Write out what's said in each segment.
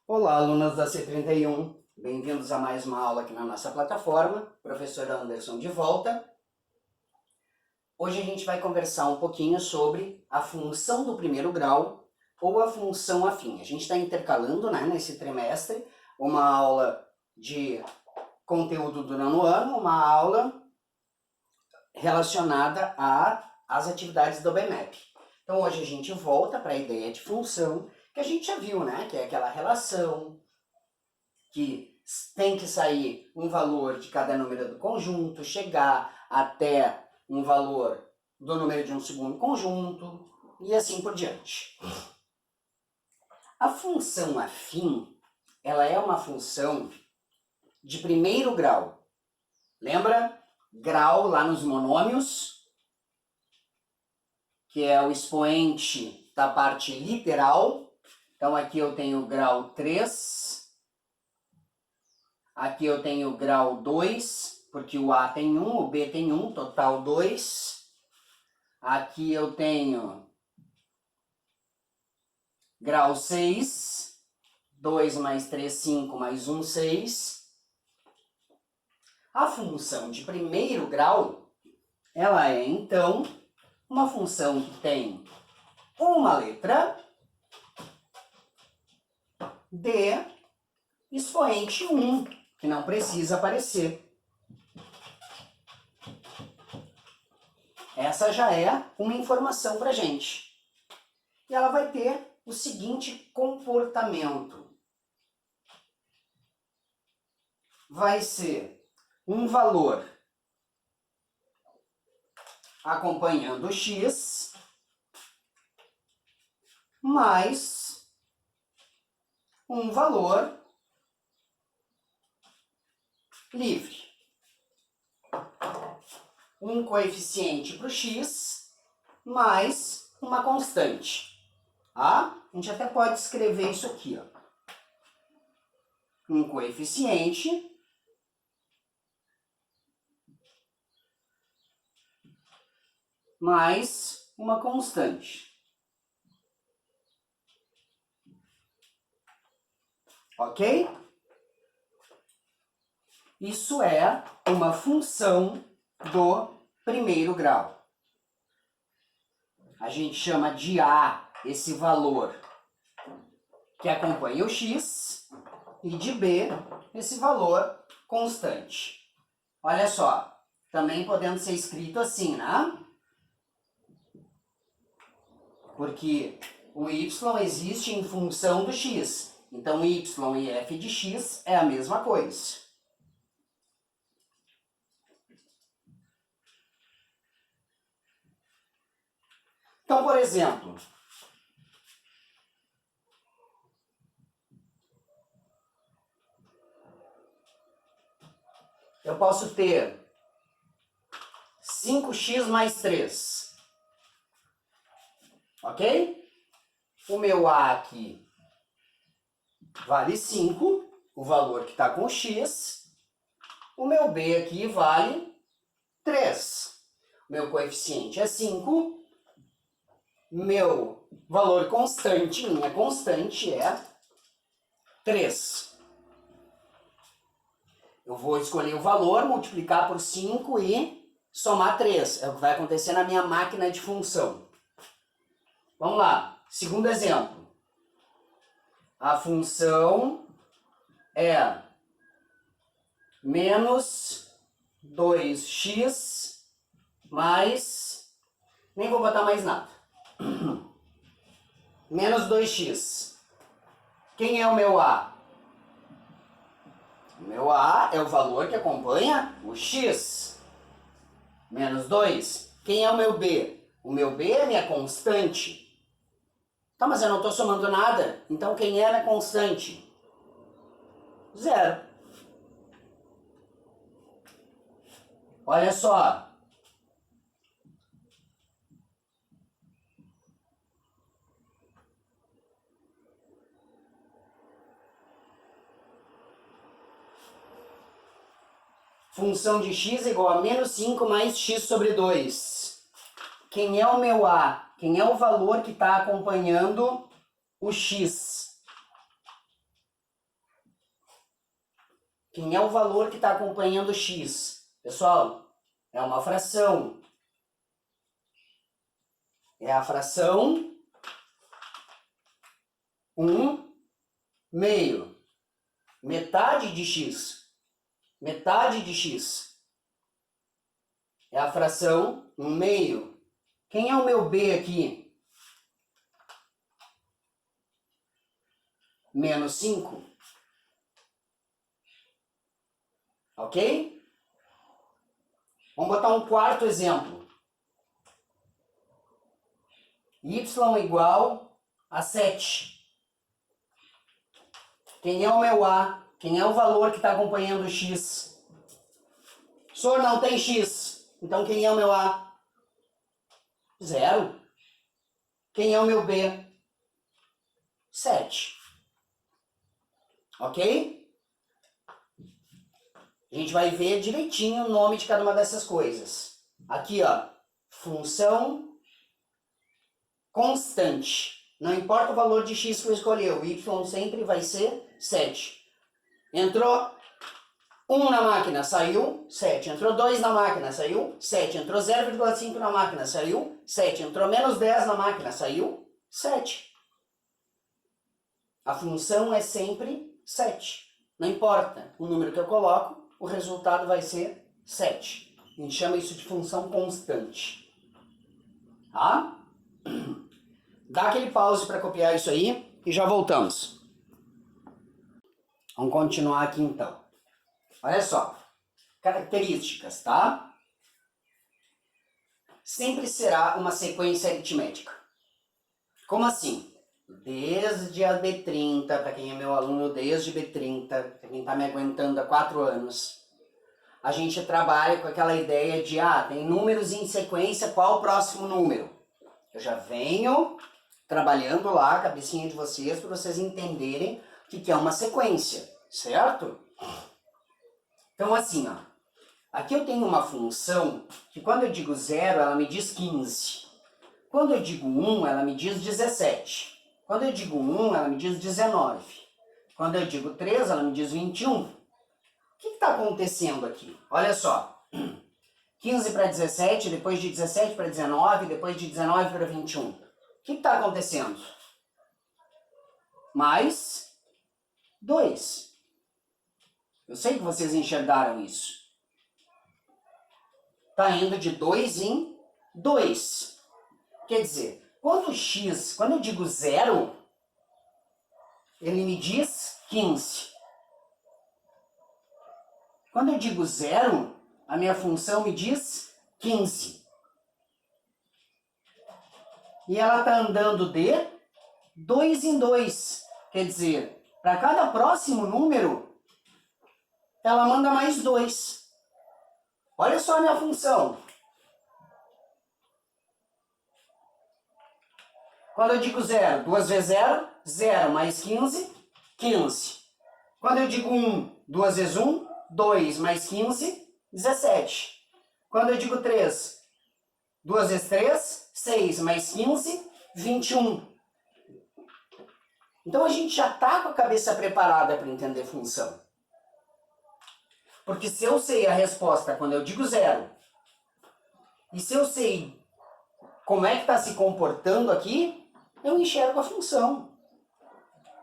Olá, alunos da C31, bem-vindos a mais uma aula aqui na nossa plataforma. Professor Anderson de volta. Hoje a gente vai conversar um pouquinho sobre a função do primeiro grau ou a função afim. A gente está intercalando, nesse trimestre, uma aula de conteúdo do nono ano, uma aula relacionada às atividades do BMAP. Então hoje a gente volta para a ideia de função, que a gente já viu, que é aquela relação que tem que sair um valor de cada número do conjunto, chegar até um valor do número de um segundo conjunto, e assim por diante. A função afim, ela é uma função de primeiro grau. Lembra? Grau lá nos monômios, que é o expoente da parte literal. Então aqui eu tenho grau 3, aqui eu tenho grau 2, porque o A tem 1, o B tem 1, total 2. Aqui eu tenho grau 6, 2 mais 3, 5, mais 1, 6. A função de primeiro grau, ela é então uma função que tem uma letra de expoente 1, que não precisa aparecer. Essa já é uma informação para a gente. E ela vai ter o seguinte comportamento. Vai ser um valor acompanhando x mais um valor livre. Um coeficiente para o x mais uma constante. A gente até pode escrever isso aqui. Um coeficiente mais uma constante. Ok? Isso é uma função do primeiro grau. A gente chama de A esse valor que acompanha o x e de B esse valor constante. Olha só, também podendo ser escrito assim, né? Porque o y existe em função do x. Então, y e f de x é a mesma coisa. Então, por exemplo, eu posso ter 5x mais 3. Ok? O meu A aqui vale 5, o valor que está com x. O meu B aqui vale 3. O meu coeficiente é 5. Meu valor constante, minha constante é 3. Eu vou escolher o valor, multiplicar por 5 e somar 3. É o que vai acontecer na minha máquina de função. Vamos lá. Segundo exemplo. A função é menos 2x mais... Nem vou botar mais nada. Menos 2x. Quem é o meu A? O meu A é o valor que acompanha o x. Menos 2. Quem é o meu B? O meu B é minha constante. Tá, mas eu não estou somando nada. Então quem é a minha constante? 0. Olha só. Função de x igual a menos 5 mais x sobre 2. Quem é o meu A? Quem é o valor que está acompanhando o x? Quem é o valor que está acompanhando x? Pessoal, é uma fração. É a fração 1/2. Metade de x. Metade de x. É a fração 1/2. Quem é o meu b aqui? -5. Ok? Vamos botar um quarto exemplo. Y igual a 7. Quem é o meu A? Quem é o valor que está acompanhando o x? Senhor, não tem x. Então quem é o meu A? 0. Quem é o meu B? 7. Ok? A gente vai ver direitinho o nome de cada uma dessas coisas. Aqui, ó, função constante. Não importa o valor de x que eu escolher, o y sempre vai ser 7. Entrou 1 na máquina, saiu 7. Entrou 2 na máquina, saiu 7. Entrou 0,5 na máquina, saiu 7. Entrou -10 na máquina, saiu 7. A função é sempre 7. Não importa o número que eu coloco, o resultado vai ser 7. A gente chama isso de função constante. Tá? Dá aquele pause para copiar isso aí e já voltamos. Vamos continuar aqui então. Olha só. Características, tá? Sempre será uma sequência aritmética. Como assim? Desde a B30, para quem é meu aluno, desde B30, para quem está me aguentando há 4 anos, a gente trabalha com aquela ideia de, tem números em sequência, qual o próximo número? Eu já venho trabalhando lá a cabecinha de vocês para vocês entenderem o que é uma sequência, certo? Então assim, ó, aqui eu tenho uma função que quando eu digo 0, ela me diz 15. Quando eu digo 1, ela me diz 17. Quando eu digo 1, ela me diz 19. Quando eu digo 3, ela me diz 21. O que está acontecendo aqui? Olha só. 15 para 17, depois de 17 para 19, depois de 19 para 21. O que está acontecendo? Mais 2. Eu sei que vocês enxergaram isso. Está indo de 2 em 2. Quer dizer, quando eu digo 0, ele me diz 15. Quando eu digo 0, a minha função me diz 15. E ela está andando de 2 em 2. Quer dizer, para cada próximo número, ela manda mais 2. Olha só a minha função. Quando eu digo 0, 2 vezes 0, 0 mais 15, 15. Quando eu digo 1, 2 vezes 1, 2 mais 15, 17. Quando eu digo 3, 2 vezes 3, 6 mais 15, 21. Então a gente já está com a cabeça preparada para entender função. Porque se eu sei a resposta quando eu digo 0, e se eu sei como é que está se comportando aqui, eu enxergo a função.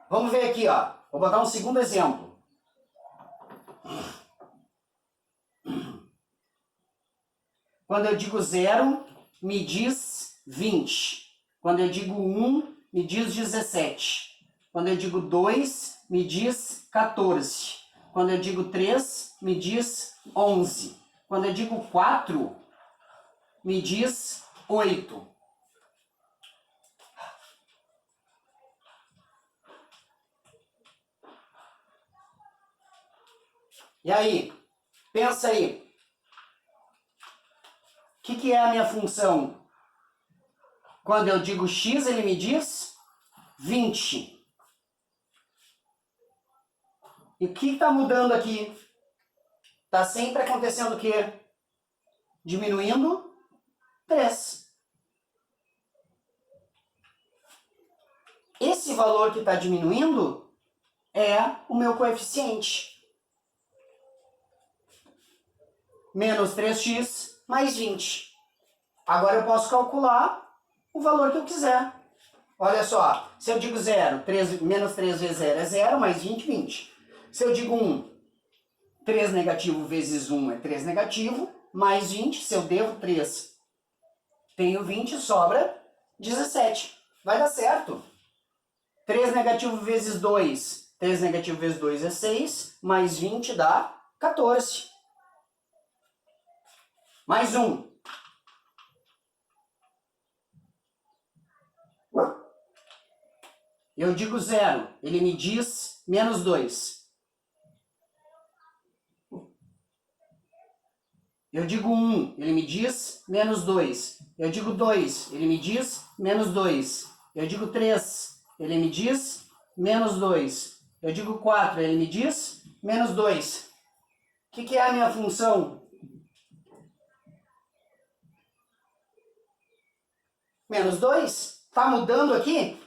Vamos ver aqui, ó. Vou botar um segundo exemplo. Quando eu digo 0, me diz 20. Quando eu digo 1, me diz 17. Quando eu digo 2, me diz 14. Quando eu digo 3, me diz 11. Quando eu digo 4, me diz 8. E aí? Pensa aí. O que é a minha função? Quando eu digo x, ele me diz 20. E o que está mudando aqui? Está sempre acontecendo o quê? Diminuindo 3. Esse valor que está diminuindo é o meu coeficiente. menos 3x mais 20. Agora eu posso calcular o valor que eu quiser. Olha só, se eu digo 0, menos 3 vezes 0 é 0, mais 20, 20. Se eu digo 1, 3 negativo vezes 1 é 3 negativo, mais 20, se eu devo 3, tenho 20, sobra 17. Vai dar certo. 3 negativo vezes 2, 3 negativo vezes 2 é 6, mais 20 dá 14. Mais 1. Eu digo 0, ele me diz menos 2. Eu digo 1, ele me diz menos 2. Eu digo 2, ele me diz menos 2. Eu digo 3, ele me diz menos 2. Eu digo 4, ele me diz menos 2. O que é a minha função? Menos 2? Está mudando aqui?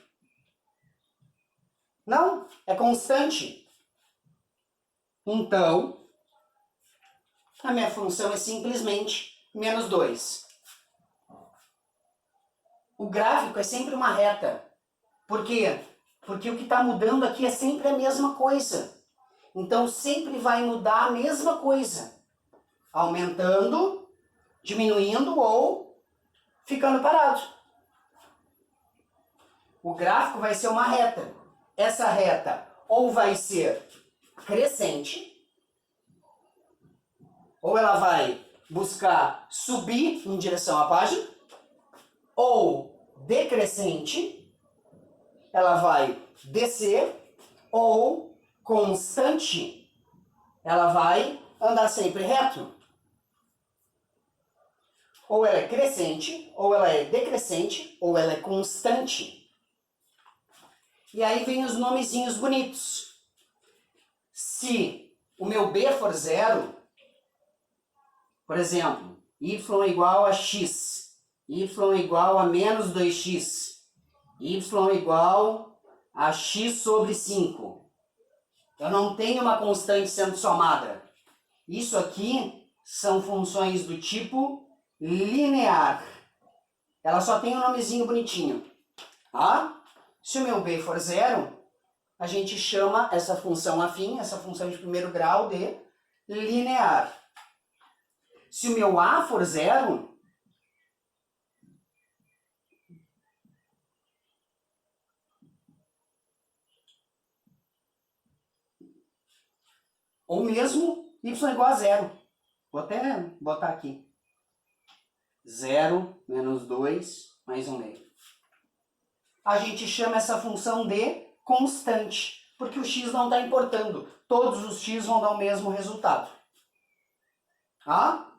Não, é constante. Então, a minha função é simplesmente menos 2. O gráfico é sempre uma reta. Por quê? Porque o que está mudando aqui é sempre a mesma coisa. Então, sempre vai mudar a mesma coisa. Aumentando, diminuindo ou ficando parado. O gráfico vai ser uma reta. Essa reta ou vai ser crescente, ou ela vai buscar subir em direção à página, ou decrescente, ela vai descer, ou constante, ela vai andar sempre reto. Ou ela é crescente, ou ela é decrescente, ou ela é constante. E aí vem os nomezinhos bonitos. Se o meu b for 0, por exemplo, y é igual a x, y é igual a menos 2x, y é igual a x sobre 5. Eu não tenho uma constante sendo somada. Isso aqui são funções do tipo linear. Ela só tem um nomezinho bonitinho. Tá? Se o meu b for 0, a gente chama essa função afim, essa função de primeiro grau, de linear. Se o meu a for 0, ou mesmo y igual a 0. Vou até botar aqui. 0 menos 2 mais 1 meio. A gente chama essa função de constante, porque o x não está importando. Todos os x vão dar o mesmo resultado. Tá?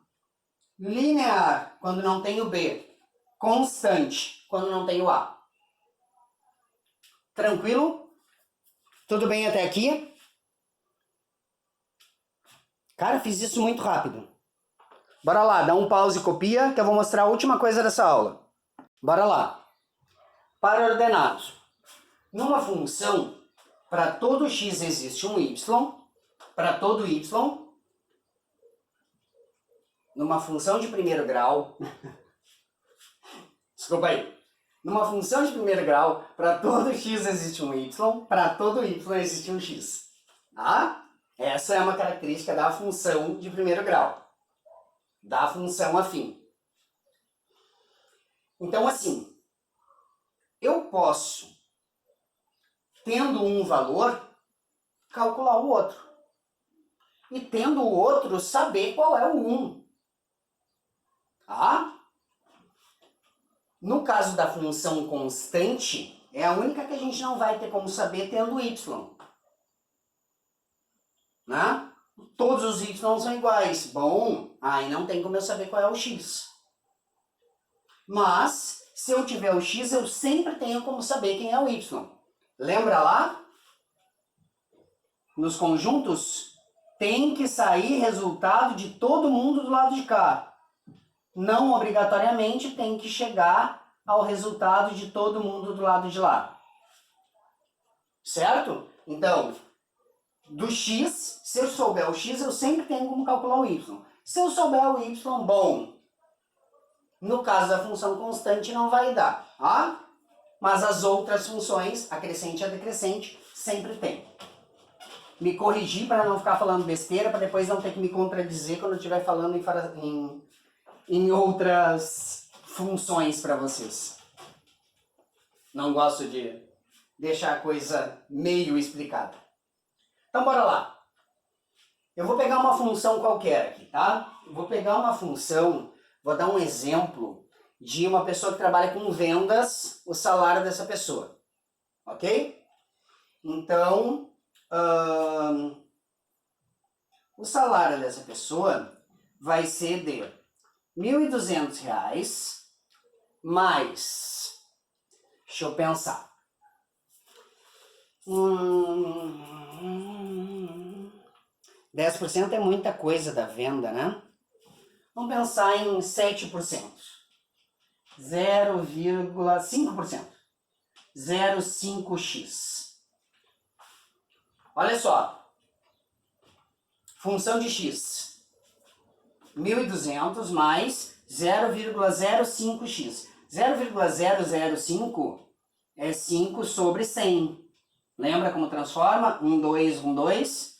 Linear, quando não tem o b. Constante, quando não tem o a. Tranquilo? Tudo bem até aqui? Cara, fiz isso muito rápido. Bora lá, dá um pause e copia, que eu vou mostrar a última coisa dessa aula. Bora lá. Para ordenado. Numa função, para todo x existe um y, para todo y, numa função de primeiro grau, desculpa aí, numa função de primeiro grau, para todo x existe um y, para todo y existe um x. Tá? Essa é uma característica da função de primeiro grau, da função afim. Então, assim, eu posso, tendo um valor, calcular o outro. E tendo o outro, saber qual é o 1. Tá? No caso da função constante, é a única que a gente não vai ter como saber tendo y. Né? Todos os y são iguais. Bom, aí não tem como eu saber qual é o x. Mas, se eu tiver o x, eu sempre tenho como saber quem é o y. Lembra lá? Nos conjuntos, tem que sair resultado de todo mundo do lado de cá. Não obrigatoriamente tem que chegar ao resultado de todo mundo do lado de lá. Certo? Então, do x, se eu souber o x, eu sempre tenho como calcular o y. Se eu souber o y, bom, no caso da função constante não vai dar, tá? Mas as outras funções, acrescente e a decrescente, sempre tem. Me corrigir para não ficar falando besteira, para depois não ter que me contradizer quando eu estiver falando em outras funções para vocês. Não gosto de deixar a coisa meio explicada. Então, bora lá. Eu vou pegar uma função qualquer aqui, tá? Vou pegar uma função, vou dar um exemplo de uma pessoa que trabalha com vendas, o salário dessa pessoa. Ok? Então, o salário dessa pessoa vai ser de R$ 1.200 mais, deixa eu pensar, 10% é muita coisa da venda, né? Vamos pensar em 7%, 0,5%, 0,5x. Olha só, função de x, 1.200 mais 0,05x. 0,005 é 5 sobre 100. Lembra como transforma? 1, 2, 1, 2,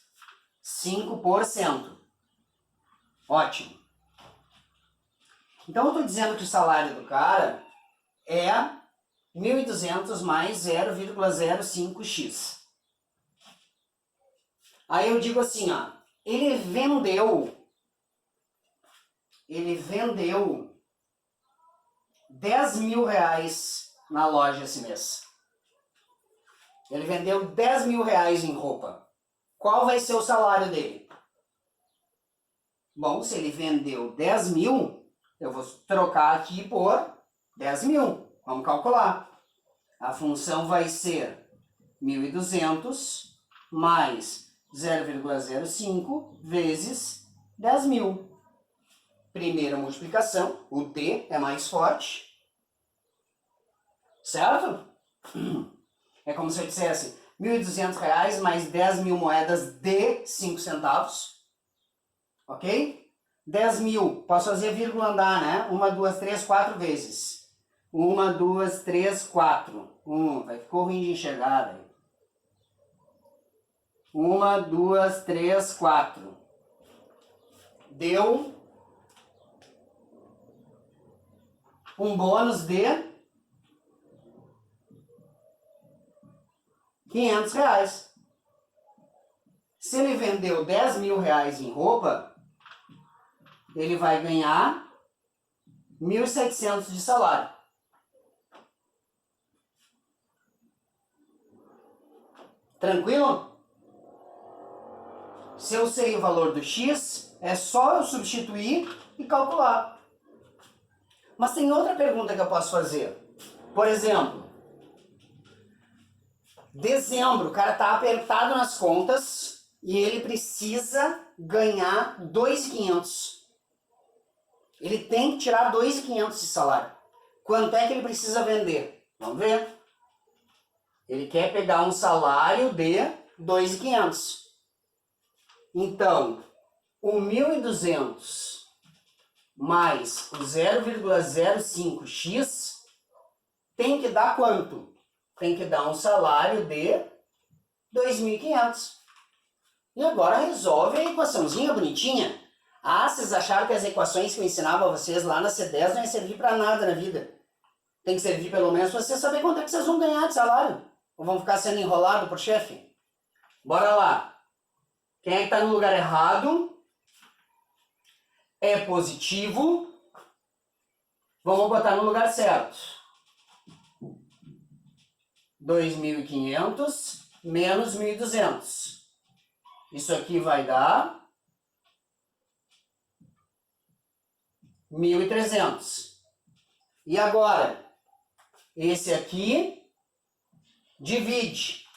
5%. Ótimo. Então eu estou dizendo que o salário do cara é 1.200 mais 0,05x. Aí eu digo assim, ó, ele vendeu R$10.000 na loja esse mês. Ele vendeu R$10.000 em roupa. Qual vai ser o salário dele? Bom, se ele vendeu 10.000, eu vou trocar aqui por 10.000. Vamos calcular. A função vai ser 1.200 mais 0,05 vezes 10.000. Primeira multiplicação, o D é mais forte. Certo? É como se eu dissesse R$1.200 mais 10.000 moedas de 5 centavos. Ok? 10.000, posso fazer vírgula andar, né? 1, 2, 3, 4 vezes. 1, 2, 3, 4. Ficou ruim de enxergar, velho. 1, 2, 3, 4. Deu um bônus de R$500. Se ele vendeu R$10.000 em roupa, ele vai ganhar 1.700 de salário. Tranquilo? Se eu sei o valor do X, é só eu substituir e calcular. Mas tem outra pergunta que eu posso fazer. Por exemplo, dezembro, o cara está apertado nas contas e ele precisa ganhar 2.500. Ele tem que tirar 2.500 de salário. Quanto é que ele precisa vender? Vamos ver. Ele quer pegar um salário de 2.500. Então, o 1.200 mais o 0,05x tem que dar quanto? Tem que dar um salário de 2.500. E agora resolve a equaçãozinha bonitinha. Ah, vocês acharam que as equações que eu ensinava a vocês lá na C10 não iam servir para nada na vida. Tem que servir pelo menos para vocês saberem quanto é que vocês vão ganhar de salário. Ou vão ficar sendo enrolados por chefe? Bora lá. Quem é que está no lugar errado? É positivo. Vamos botar no lugar certo. 2.500 menos 1.200. Isso aqui vai dar 1.300. E agora? Esse aqui divide.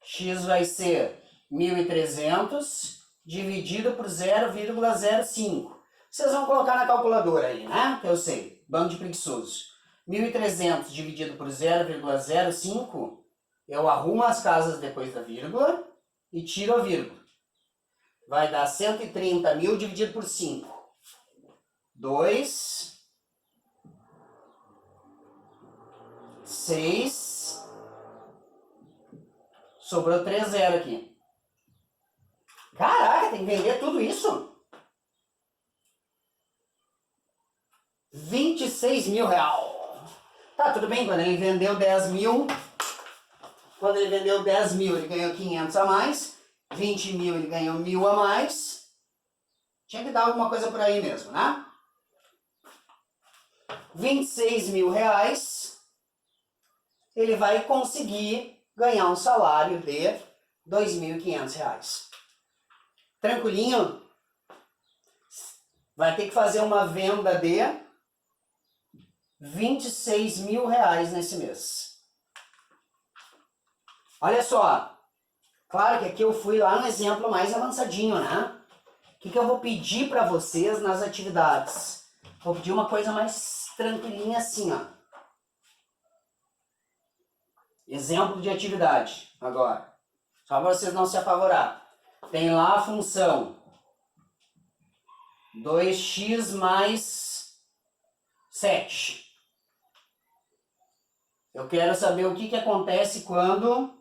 X vai ser 1.300 dividido por 0,05. Vocês vão colocar na calculadora aí, né? Que eu sei. Bando de preguiçoso. 1.300 dividido por 0,05, eu arrumo as casas depois da vírgula e tiro a vírgula. vai dar 130 mil dividido por 5. 2, 6, sobrou 3 zero aqui. Caraca, tem que vender tudo isso? 26 mil real. Tá, tudo bem, quando ele vendeu 10 mil, ele ganhou 500 a mais, 20 mil ele ganhou 1.000 a mais, tinha que dar alguma coisa por aí mesmo, né? 26 mil reais, ele vai conseguir ganhar um salário de 2.500 reais. Tranquilinho? Vai ter que fazer uma venda de 26 mil reais nesse mês. Olha só, claro que aqui eu fui lá no exemplo mais avançadinho, né? O que eu vou pedir para vocês nas atividades? Vou pedir uma coisa mais tranquilinha assim, ó. Exemplo de atividade, agora. Só para vocês não se apavorar. Tem lá a função 2x mais 7. Eu quero saber o que acontece quando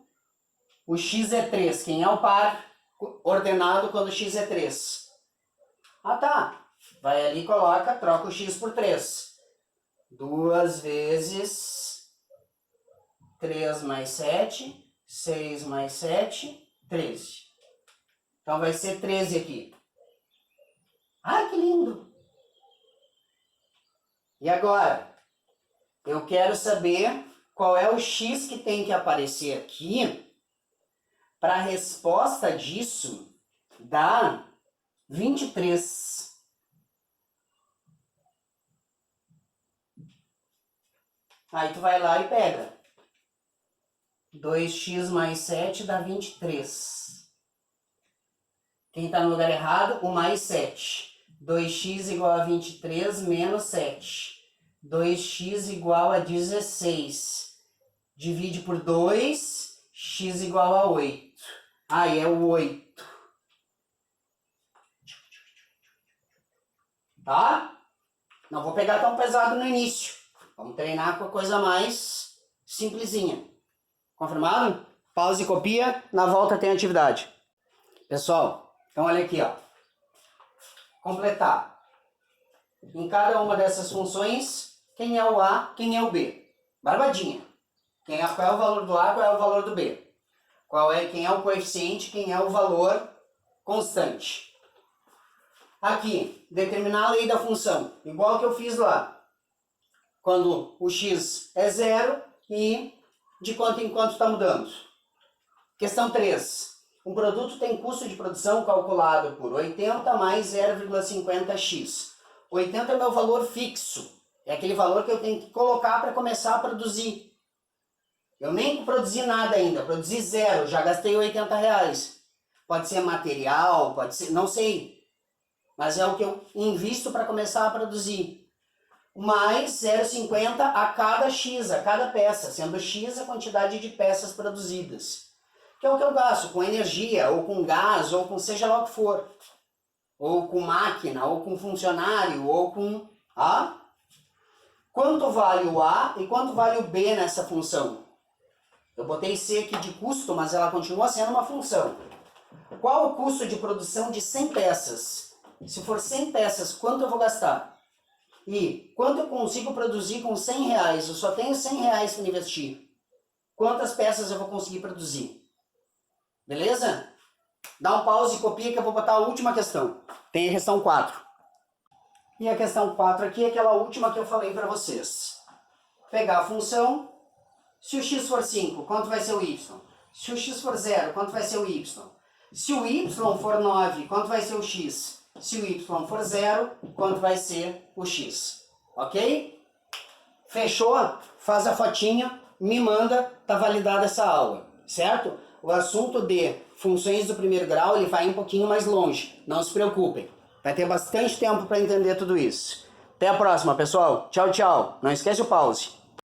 o x é 3. Quem é o par ordenado quando o x é 3? Ah, tá. Vai ali e coloca, troca o x por 3. 2 vezes 3 mais 7, 6 mais 7, 13. Então vai ser 13 aqui. Ai, que lindo! E agora? Eu quero saber qual é o x que tem que aparecer aqui para a resposta disso dar 23. Aí tu vai lá e pega. 2x mais 7 dá 23. Quem está no lugar errado? O mais 7. 2x igual a 23 menos 7. 2x igual a 16. Divide por 2, x igual a 8. Aí é o 8. Tá? Não vou pegar tão pesado no início. Vamos treinar com a coisa mais simplesinha. Confirmado? Pausa e copia. Na volta tem atividade. Pessoal, então olha aqui, ó. Completar. Em cada uma dessas funções, quem é o A, quem é o B. Barbadinha. Qual é o valor do A, qual é o valor do B. Quem é o coeficiente, quem é o valor constante. Aqui, determinar a lei da função. Igual que eu fiz lá. Quando o x é 0 e de quanto em quanto está mudando. Questão 3. Um produto tem custo de produção calculado por 80 mais 0,50x. 80 é meu valor fixo. É aquele valor que eu tenho que colocar para começar a produzir. Eu nem produzi nada ainda, produzi 0, já gastei 80 reais. Pode ser material, pode ser, não sei. Mas é o que eu invisto para começar a produzir. Mais 0,50 a cada x, a cada peça, sendo x a quantidade de peças produzidas. Que é o que eu gasto com energia, ou com gás, ou com seja lá o que for. Ou com máquina, ou com funcionário, ou com A. Quanto vale o A e quanto vale o B nessa função? Eu botei C aqui de custo, mas ela continua sendo uma função. Qual o custo de produção de 100 peças? Se for 100 peças, quanto eu vou gastar? E quanto eu consigo produzir com 100 reais? Eu só tenho 100 reais para investir. Quantas peças eu vou conseguir produzir? Beleza? Dá um pause e copia que eu vou botar a última questão. Tem a questão 4. E a questão 4 aqui é aquela última que eu falei para vocês. Pegar a função. Se o x for 5, quanto vai ser o y? Se o x for 0, quanto vai ser o y? Se o y for 9, quanto vai ser o x? Se o y for 0, quanto vai ser o x? Ok? Fechou? Faz a fotinha, me manda, tá validada essa aula, certo? O assunto de funções do primeiro grau, ele vai um pouquinho mais longe, não se preocupem. Vai ter bastante tempo para entender tudo isso. Até a próxima, pessoal. Tchau, tchau. Não esquece o pause.